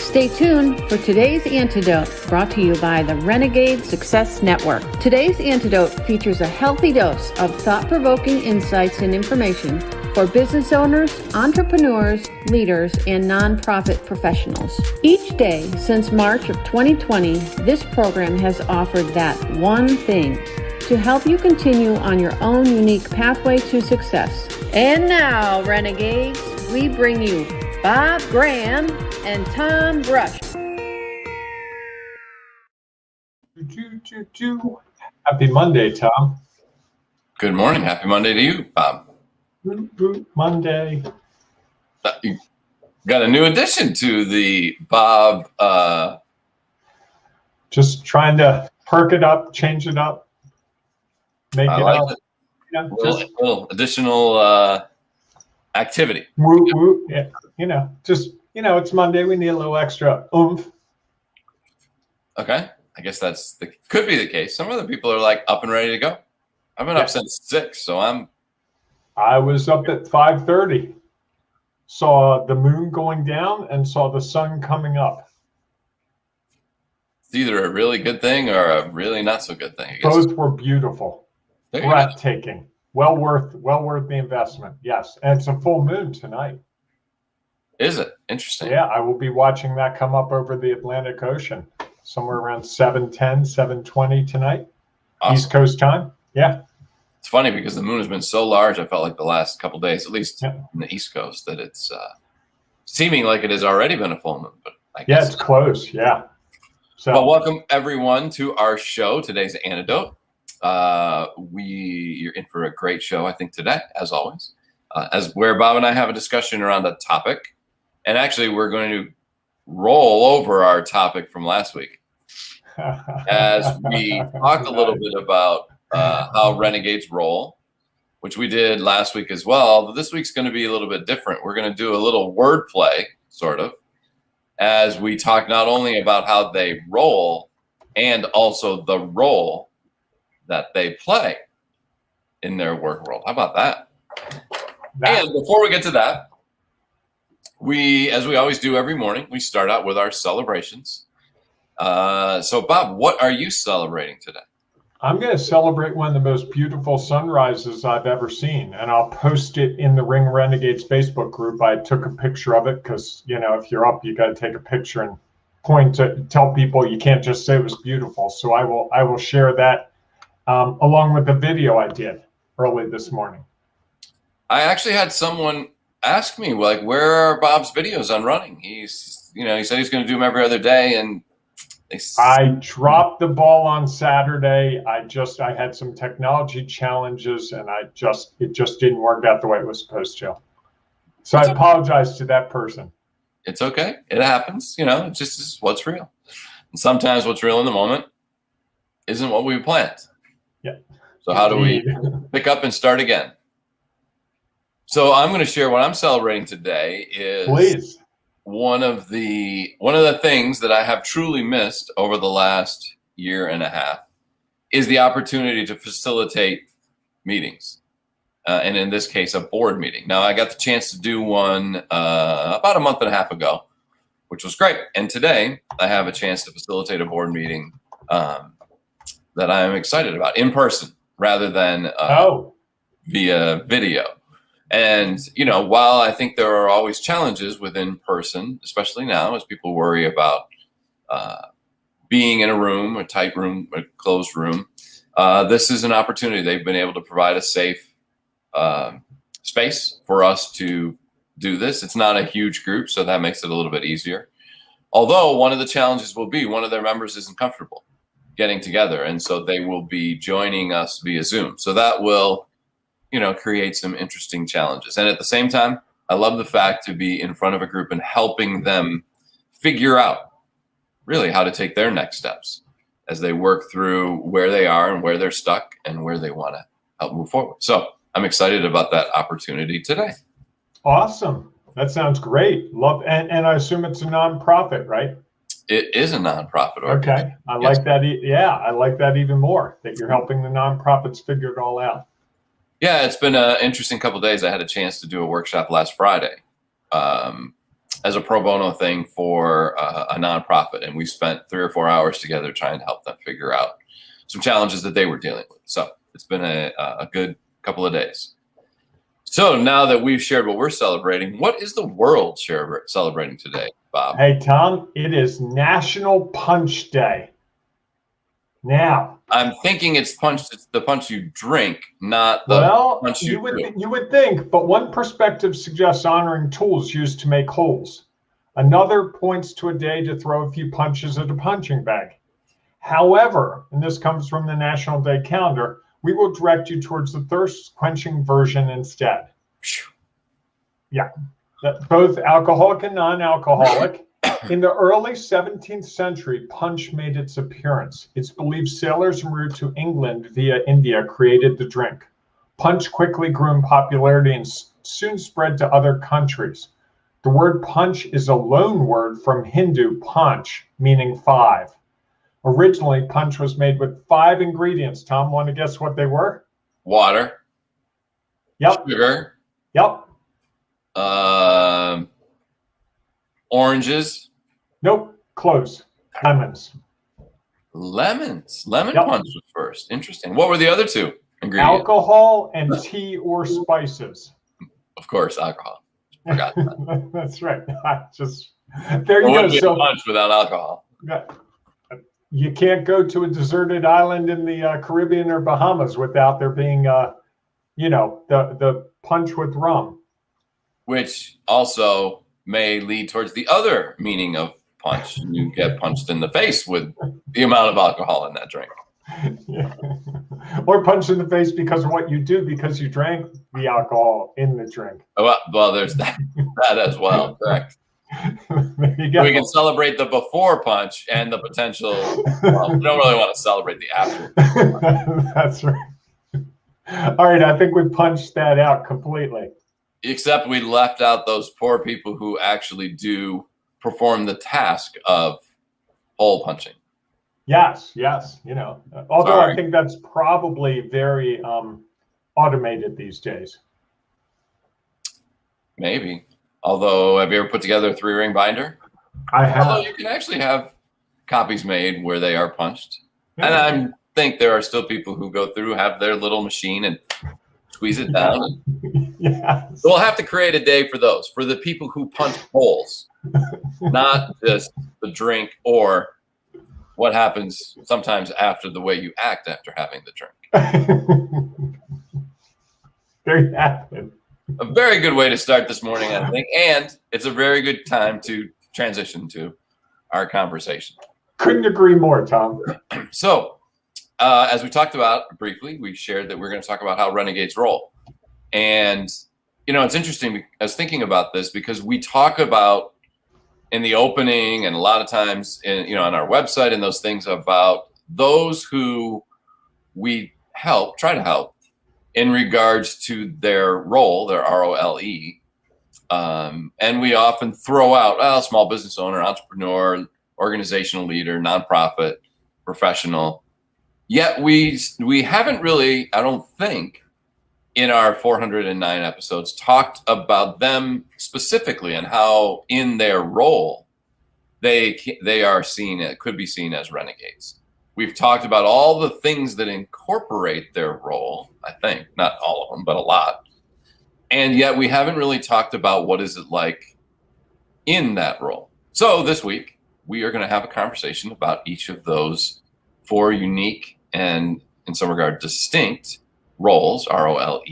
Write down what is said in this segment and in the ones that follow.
Stay tuned for today's Antidote, brought to you by the Renegades Success Network. Today's Antidote features a healthy dose of thought-provoking insights and information for business owners, entrepreneurs, leaders, and nonprofit professionals. Each day since March of 2020, this program has offered that one thing to help you continue on your own unique pathway to success. And now, Renegades, we bring you Bob Graham and Tom Brush. Happy Monday, Tom. Good morning. Happy Monday to you, Bob. Monday. You got a new addition to the Bob. Just trying to perk it up, change it up, make it up. Yeah, little additional activity. Yeah, it's Monday. We need a little extra oomph. Okay, I guess could be the case. Some other people are like up and ready to go. I've been up since 6, so I was up at 5:30. Saw the moon going down and saw the sun coming up. It's either a really good thing or a really not so good thing, I guess. Both were beautiful, breathtaking, well worth the investment. Yes, and it's a full moon tonight. Is it? Interesting. Yeah, I will be watching that come up over the Atlantic Ocean somewhere around 7:10, 7:20 tonight, awesome. East Coast time. Yeah. It's funny because the moon has been so large, I felt like the last couple of days, at least in the East Coast, that it's seeming like it has already been a full moon. But I guess it's close. Yeah. So, well, welcome everyone to our show. Today's Antidote. You're in for a great show, I think, today, as always, where Bob and I have a discussion around a topic. And actually, we're going to roll over our topic from last week as we talk a little bit about how Renegades roll, which we did last week as well. But this week's going to be a little bit different. We're going to do a little wordplay, sort of, as we talk not only about how they roll and also the role that they play in their work world. How about that? And before we get to that, as we always do every morning, we start out with our celebrations. So, Bob, what are you celebrating today? I'm going to celebrate one of the most beautiful sunrises I've ever seen, and I'll post it in the Ring Renegades Facebook group. I took a picture of it because, if you're up, you got to take a picture and tell people you can't just say it was beautiful. So I will share that along with the video I did early this morning. I actually had someone ask me, like, where are Bob's videos on running? He said he's going to do them every other day, and I dropped the ball on Saturday. I had some technology challenges, and it just didn't work out the way it was supposed to. So I apologize to that person. It's okay. It happens. It just is what's real. And sometimes what's real in the moment isn't what we planned. Yeah. So how do we pick up and start again? So I'm going to share what I'm celebrating today is one of the things that I have truly missed over the last year and a half is the opportunity to facilitate meetings. And in this case, a board meeting. Now, I got the chance to do one about a month and a half ago, which was great. And today I have a chance to facilitate a board meeting that I'm excited about in person rather than via video. And, while I think there are always challenges with in person, especially now as people worry about being in a tight room, a closed room, this is an opportunity. They've been able to provide a safe space for us to do this. It's not a huge group, so that makes it a little bit easier. Although one of the challenges will be one of their members isn't comfortable getting together, and so they will be joining us via Zoom. So that will create some interesting challenges. And at the same time, I love the fact to be in front of a group and helping them figure out really how to take their next steps as they work through where they are and where they're stuck and where they want to help move forward. So I'm excited about that opportunity today. Awesome. That sounds great. Love. And I assume it's a nonprofit, right? It is a nonprofit organization. Okay. I like that. Yeah, I like that even more, that you're helping the nonprofits figure it all out. Yeah, it's been an interesting couple of days. I had a chance to do a workshop last Friday as a pro bono thing for a nonprofit, and we spent 3 or 4 hours together trying to help them figure out some challenges that they were dealing with. So it's been a good couple of days. So now that we've shared what we're celebrating, what is the world celebrating today, Bob? Hey, Tom, it is National Punch Day. Now, I'm thinking it's the punch you drink, not the punch you do. You would think, but one perspective suggests honoring tools used to make holes. Another points to a day to throw a few punches at a punching bag. However, and this comes from the National Day calendar, we will direct you towards the thirst-quenching version instead. Yeah, both alcoholic and non-alcoholic. In the early 17th century, punch made its appearance. It's believed sailors en route to England via India created the drink. Punch quickly grew in popularity and soon spread to other countries. The word punch is a loan word from Hindu panch, meaning 5. Originally, punch was made with 5 ingredients. Tom, want to guess what they were? Water. Yep. Sugar. Yep. Oranges. Nope. Close. Lemons. Lemons. Lemon punch was first. Interesting. What were the other 2 ingredients? Alcohol and tea or spices. Of course, alcohol. Forgot that. That's right. There you go. So punch without alcohol. You can't go to a deserted island in the Caribbean or Bahamas without there being, the punch with rum. Which also may lead towards the other meaning of punch. You get punched in the face with the amount of alcohol in that drink. Yeah. Or punched in the face because of what you do, because you drank the alcohol in the drink. Well, there's that as well. Correct. There you go. We can celebrate the before punch and the potential. Well, we don't really want to celebrate the after. That's right. All right, I think we punched that out completely. Except we left out those poor people who actually do perform the task of hole punching. Yes. Although Sorry. I think that's probably very automated these days. Maybe. Although, have you ever put together a 3-ring binder? I have. Although you can actually have copies made where they are punched. Yeah. And I think there are still people who go through, have their little machine and squeeze it down. Yes. So we'll have to create a day for those, for the people who punch holes, not just the drink or what happens sometimes after the way you act after having the drink. There you have it. A very good way to start this morning, I think, and it's a very good time to transition to our conversation. Couldn't agree more, Tom. So, as we talked about briefly, we shared that we're going to talk about how renegades roll. And, it's interesting. I was thinking about this because we talk about in the opening and a lot of times on our website and those things about those who we try to help in regards to their role, their ROLE. And we often throw out small business owner, entrepreneur, organizational leader, nonprofit, professional. Yet we haven't really, I don't think, in our 409 episodes talked about them specifically and how in their role they are could be seen as renegades. We've talked about all the things that incorporate their role, I think, not all of them, but a lot. And yet we haven't really talked about what is it like in that role. So this week, we are going to have a conversation about each of those 4 unique and, in some regard, distinct roles, ROLE,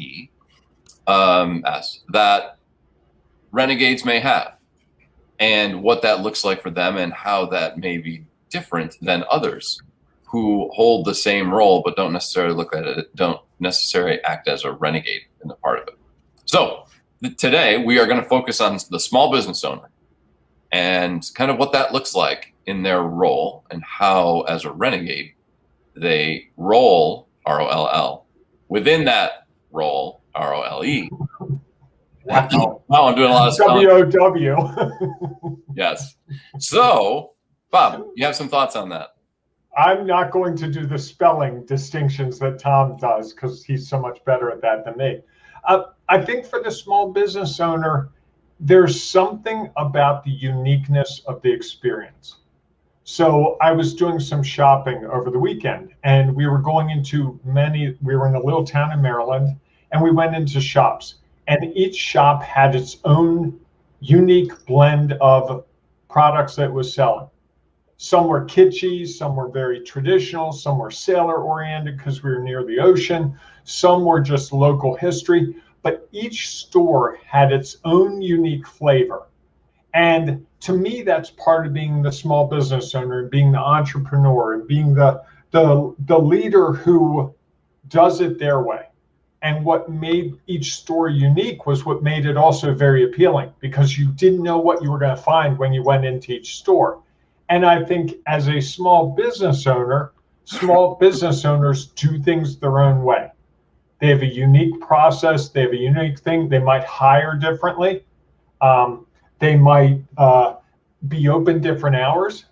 that renegades may have, and what that looks like for them and how that may be different than others who hold the same role but don't necessarily look at it, don't necessarily act as a renegade in the part of it. So today we are going to focus on the small business owner and kind of what that looks like in their role and how, as a renegade, they roll, ROLL, within that role, ROLE. Wow, I'm doing a lot of spelling. WOW. Yes. So, Bob, you have some thoughts on that? I'm not going to do the spelling distinctions that Tom does because he's so much better at that than me. I think for the small business owner, there's something about the uniqueness of the experience. So I was doing some shopping over the weekend, and we were in a little town in Maryland, and we went into shops, and each shop had its own unique blend of products that it was selling. Some were kitschy, some were very traditional, some were sailor oriented because we were near the ocean, some were just local history, but each store had its own unique flavor. And to me, that's part of being the small business owner and being the entrepreneur and being the leader who does it their way. And what made each store unique was what made it also very appealing, because you didn't know what you were going to find when you went into each store. And I think as a small business owners do things their own way. They have a unique process. They have a unique thing. They might hire differently. They might be open different hours.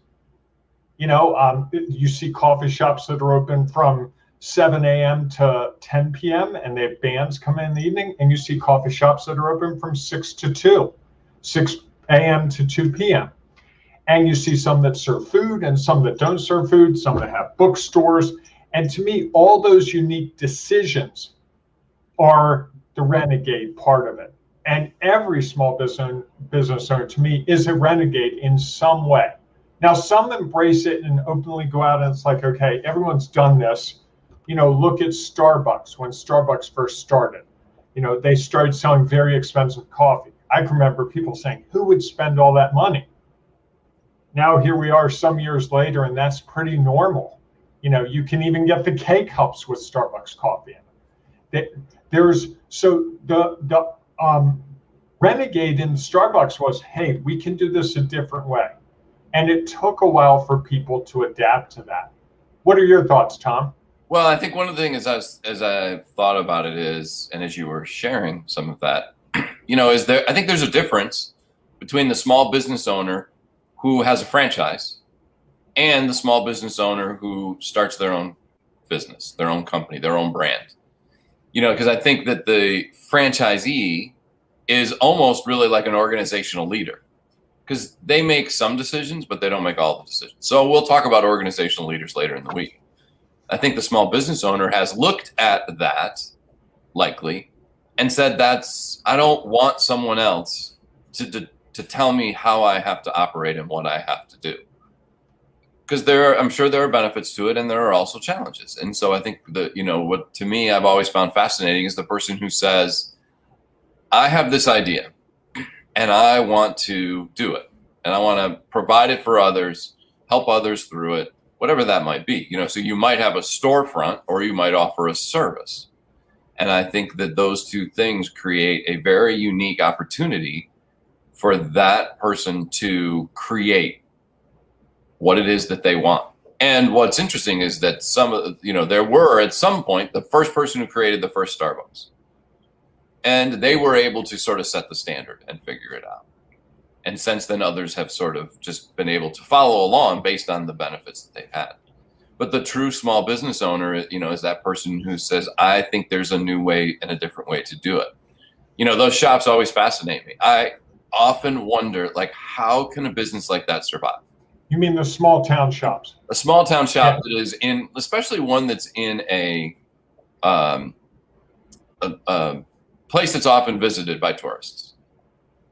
You see coffee shops that are open from 7 a.m. to 10 p.m. and they have bands come in the evening. And you see coffee shops that are open from 6 a.m. to 2 p.m. And you see some that serve food and some that don't serve food, some that have bookstores. And to me, all those unique decisions are the renegade part of it. And every small business owner, to me, is a renegade in some way. Now, some embrace it and openly go out and it's like, okay, everyone's done this. Look at Starbucks. When Starbucks first started, they started selling very expensive coffee. I can remember people saying, who would spend all that money? Now here we are some years later, and that's pretty normal. You can even get the K-Cups with Starbucks coffee in it. The renegade in Starbucks was, hey, we can do this a different way. And it took a while for people to adapt to that. What are your thoughts, Tom? Well, I think one of the things as I thought about it is, and as you were sharing some of that, I think there's a difference between the small business owner who has a franchise and the small business owner who starts their own business, their own company, their own brand. Because I think that the franchisee is almost really like an organizational leader, because they make some decisions, but they don't make all the decisions. So we'll talk about organizational leaders later in the week. I think the small business owner has looked at that likely and said, I don't want someone else to tell me how I have to operate and what I have to do. Because I'm sure there are benefits to it, and there are also challenges. And so I think that, what to me I've always found fascinating is the person who says, I have this idea and I want to do it, and I want to provide it for others, help others through it, whatever that might be. So you might have a storefront or you might offer a service. And I think that those two things create a very unique opportunity for that person to create what it is that they want. And what's interesting is that there were at some point the first person who created the first Starbucks, and they were able to sort of set the standard and figure it out. And since then, others have sort of just been able to follow along based on the benefits that they've had. But the true small business owner, is that person who says, I think there's a new way and a different way to do it. Those shops always fascinate me. I often wonder, how can a business like that survive? You mean the small town shops? A small town shop that is especially one that's in a place that's often visited by tourists.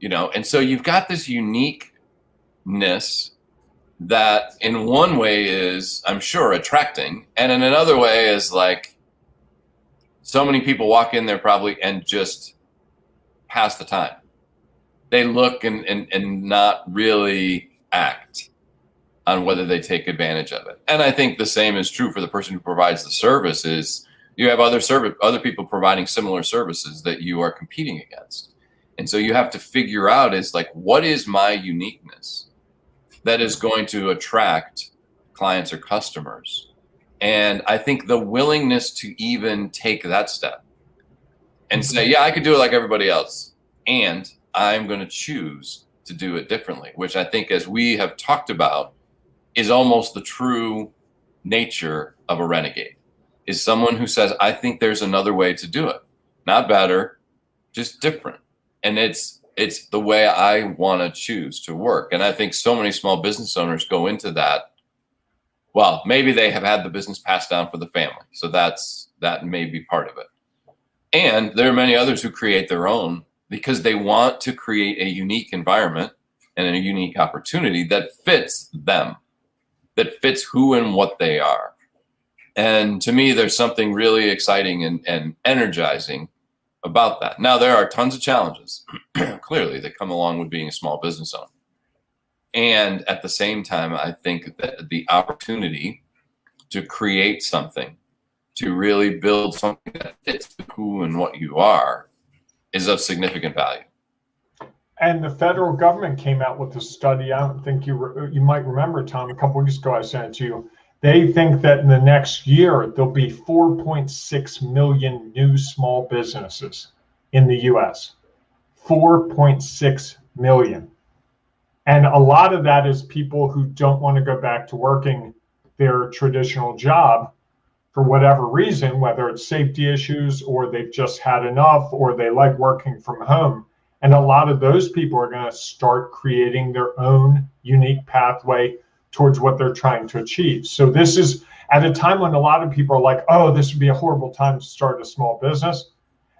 And so you've got this uniqueness that in one way is, I'm sure, attracting, and in another way is like so many people walk in there probably and just pass the time. They look and not really act on whether they take advantage of it. And I think the same is true for the person who provides the service. Is you have other people providing similar services that you are competing against. And so you have to figure out what is my uniqueness that is going to attract clients or customers? And I think the willingness to even take that step and say, yeah, I could do it like everybody else, and I'm going to choose to do it differently, which I think, as we have talked about, is almost the true nature of a renegade, is someone who says, I think there's another way to do it. Not better, just different. And it's It's the way I want to choose to work. And I think so many small business owners go into that. Well, maybe they have had the business passed down for the family. So that may be part of it. And there are many others who create their own because they want to create a unique environment and a unique opportunity that fits them, that fits who and what they are. And to me, there's something really exciting and energizing about that. Now, there are tons of challenges, clearly, that come along with being a small business owner. And at the same time, I think that the opportunity to create something, to really build something that fits who and what you are, is of significant value. And the federal government came out with a study. I don't think you might remember, Tom, a couple weeks ago I sent it to you. They think that in the next year, there'll be 4.6 million new small businesses in the US. 4.6 million. And a lot of that is people who don't want to go back to working their traditional job for whatever reason, whether it's safety issues or they've just had enough or they like working from home. And a lot of those people are going to start creating their own unique pathway towards what they're trying to achieve. So this is at a time when a lot of people are like, oh, this would be a horrible time to start a small business.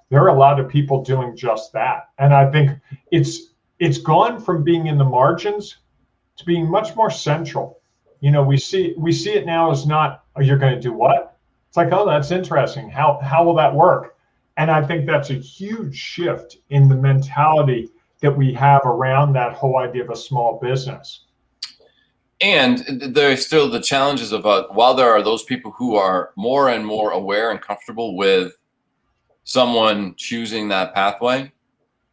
There are a lot of people doing just that. And I think it's gone from being in the margins to being much more central. You know, we see it now as not, oh, you're going to do what? It's like, oh, that's interesting. How will that work? And I think that's a huge shift in the mentality that we have around that whole idea of a small business. And there's still the challenges of while there are those people who are more and more aware and comfortable with someone choosing that pathway,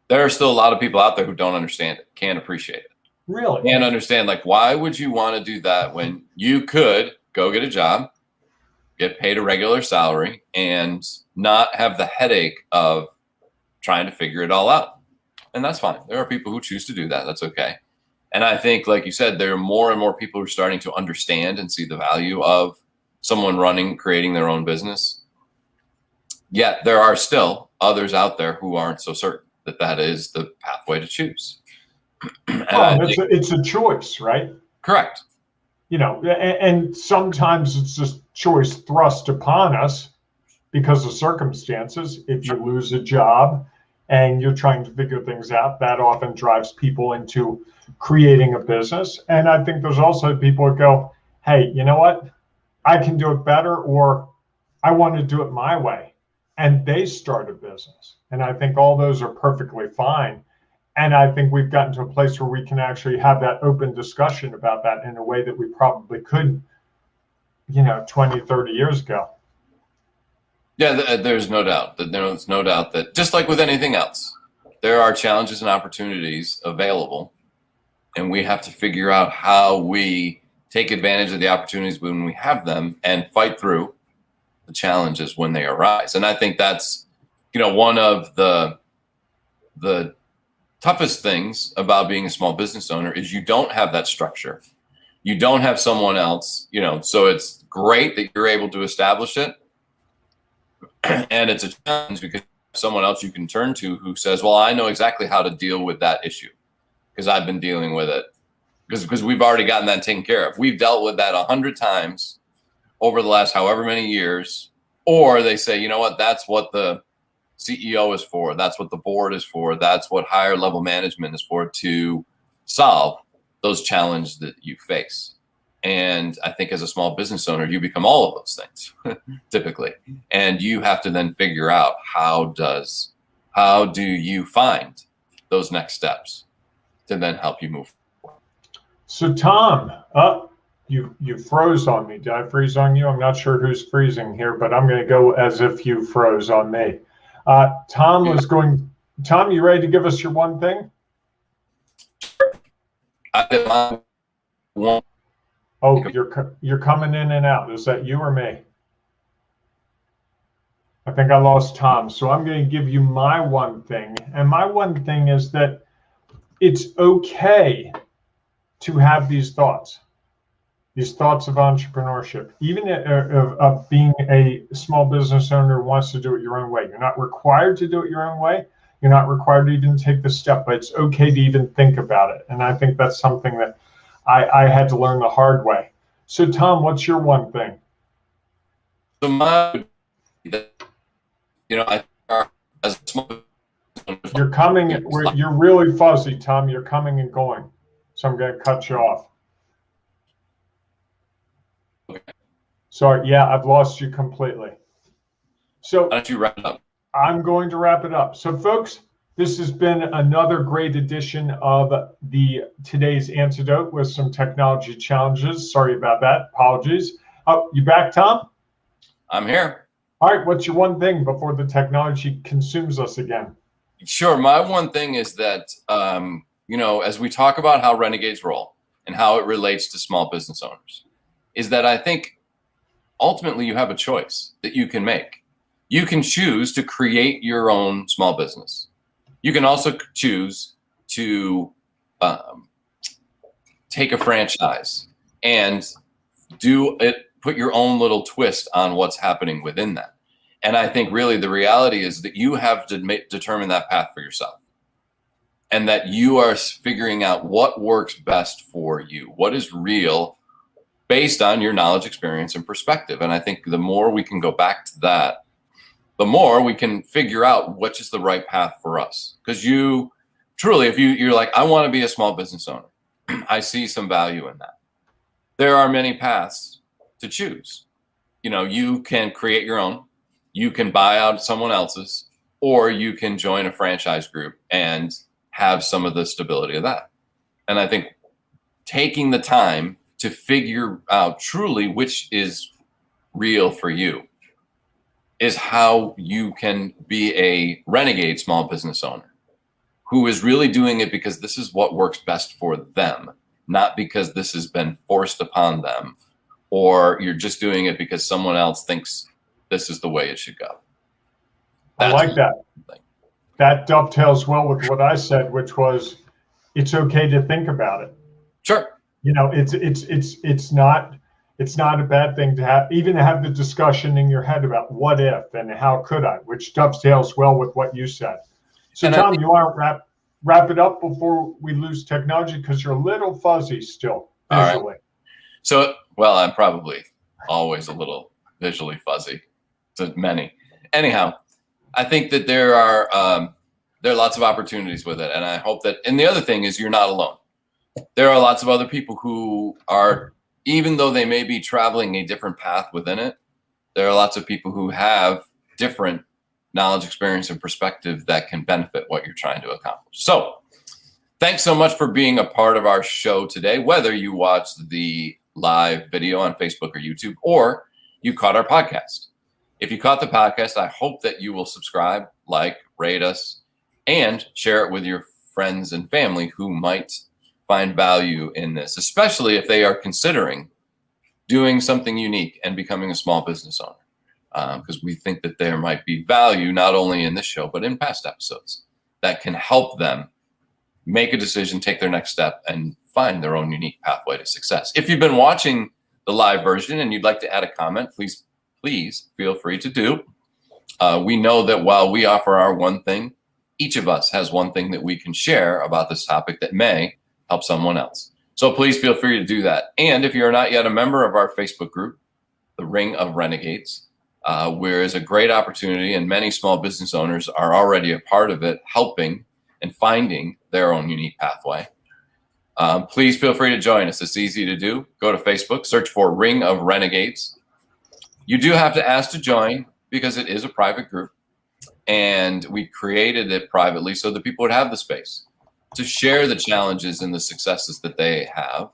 there are still a lot of people out there who don't understand it, can't appreciate it. Really? Can't understand, like, why would you want to do that when you could go get a job, get paid a regular salary, and not have the headache of trying to figure it all out? And that's fine. There are people who choose to do that. That's okay. And I think, like you said, there are more and more people who are starting to understand and see the value of someone creating their own business. Yet there are still others out there who aren't so certain that that is the pathway to choose. It's a choice, right? Correct. You know, and sometimes it's just choice thrust upon us because of circumstances. If you lose a job and you're trying to figure things out, that often drives people into creating a business. And I think there's also people that go, hey, you know what? I can do it better, or I want to do it my way. And they start a business. And I think all those are perfectly fine. And I think we've gotten to a place where we can actually have that open discussion about that in a way that we probably couldn't, 20, 30 years ago. Yeah, there's no doubt that just like with anything else, there are challenges and opportunities available. And we have to figure out how we take advantage of the opportunities when we have them and fight through the challenges when they arise. And I think that's, one of the toughest things about being a small business owner is you don't have that structure. You don't have someone else, so it's great that you're able to establish it. And it's a challenge because someone else you can turn to who says, well, I know exactly how to deal with that issue because I've been dealing with it because we've already gotten that taken care of. We've dealt with that 100 times over the last however many years. Or they say, you know what, that's what the CEO is for. That's what the board is for. That's what higher level management is for, to solve those challenges that you face. And I think as a small business owner, you become all of those things typically. And you have to then figure out how do you find those next steps to then help you move forward. So Tom, you froze on me. Did I freeze on you? I'm not sure who's freezing here, but I'm going to go as if you froze on me. Tom, you ready to give us your one thing? Oh, you're coming in and out. Is that you or me? I think I lost Tom. So I'm going to give you my one thing. And my one thing is that it's okay to have these thoughts of entrepreneurship, even of being a small business owner who wants to do it your own way. You're not required to do it your own way. You're not required to even take the step, but it's okay to even think about it. And I think that's something that I had to learn the hard way. So Tom, what's your one thing? So my, I as a small, you're really fuzzy, Tom. You're coming and going. So I'm going to cut you off. Okay. Sorry, yeah, I've lost you completely. So why don't you wrap it up? I'm going to wrap it up. So folks, this has been another great edition of the Today's Antidote with some technology challenges. Sorry about that. Apologies. Oh, you back, Tom? I'm here. All right. What's your one thing before the technology consumes us again? Sure. My one thing is that, as we talk about how Renegades roll and how it relates to small business owners, is that I think ultimately you have a choice that you can make. You can choose to create your own small business. You can also choose to take a franchise and put your own little twist on what's happening within that. And I think really the reality is that you have to determine that path for yourself, and that you are figuring out what works best for you, what is real based on your knowledge, experience, and perspective. And I think the more we can go back to that, the more we can figure out which is the right path for us. Because you truly, if you're like, I want to be a small business owner, I see some value in that. There are many paths to choose. You can create your own, you can buy out someone else's, or you can join a franchise group and have some of the stability of that. And I think taking the time to figure out truly which is real for you is how you can be a renegade small business owner who is really doing it because this is what works best for them, not because this has been forced upon them, or you're just doing it because someone else thinks this is the way it should go. I like that. That dovetails well with what I said, which was it's okay to think about it. Sure. It's not a bad thing to have the discussion in your head about what if and how could I, which dovetails well with what you said. So and Tom, you want to wrap it up before we lose technology, because you're a little fuzzy still visually. Right. So, well, I'm probably always a little visually fuzzy to many. Anyhow, I think that there are lots of opportunities with it, and I hope that. And the other thing is, you're not alone. There are lots of other people who are, even though they may be traveling a different path within it, there are lots of people who have different knowledge, experience, and perspective that can benefit what you're trying to accomplish. So thanks so much for being a part of our show today, whether you watched the live video on Facebook or YouTube, or you caught our podcast. If you caught the podcast, I hope that you will subscribe, like, rate us, and share it with your friends and family who might find value in this, especially if they are considering doing something unique and becoming a small business owner. Because we think that there might be value not only in this show, but in past episodes that can help them make a decision, take their next step, and find their own unique pathway to success. If you've been watching the live version and you'd like to add a comment, please feel free to do. We know that while we offer our one thing, each of us has one thing that we can share about this topic that may help someone else. So please feel free to do that. And if you're not yet a member of our Facebook group, the Ring of Renegades, where is a great opportunity, and many small business owners are already a part of it, helping and finding their own unique pathway. Please feel free to join us. It's easy to do. Go to Facebook, search for Ring of Renegades. You do have to ask to join because it is a private group, and we created it privately so that people would have the space to share the challenges and the successes that they have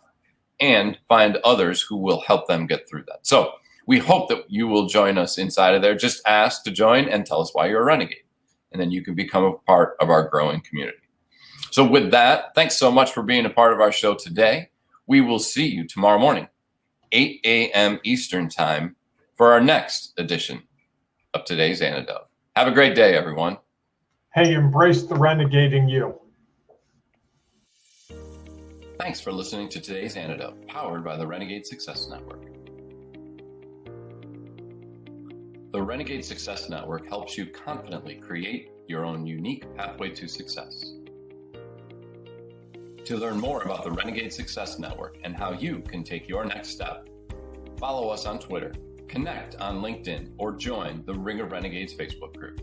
and find others who will help them get through that. So we hope that you will join us inside of there. Just ask to join and tell us why you're a renegade, and then you can become a part of our growing community. So with that, thanks so much for being a part of our show today. We will see you tomorrow morning, 8 a.m. Eastern Time, for our next edition of Today's Antidote. Have a great day, everyone. Hey, embrace the renegade in you. Thanks for listening to Today's Antidote, powered by the Renegade Success Network. The Renegade Success Network helps you confidently create, your own unique pathway to success. To learn more about the Renegade Success Network and how you can take your next step, follow us on Twitter, connect on LinkedIn, or join the Ring of Renegades Facebook group.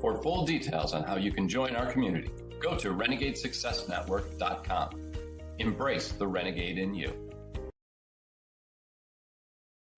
For full details on how you can join our community, go to renegadesuccessnetwork.com. Embrace the renegade in you.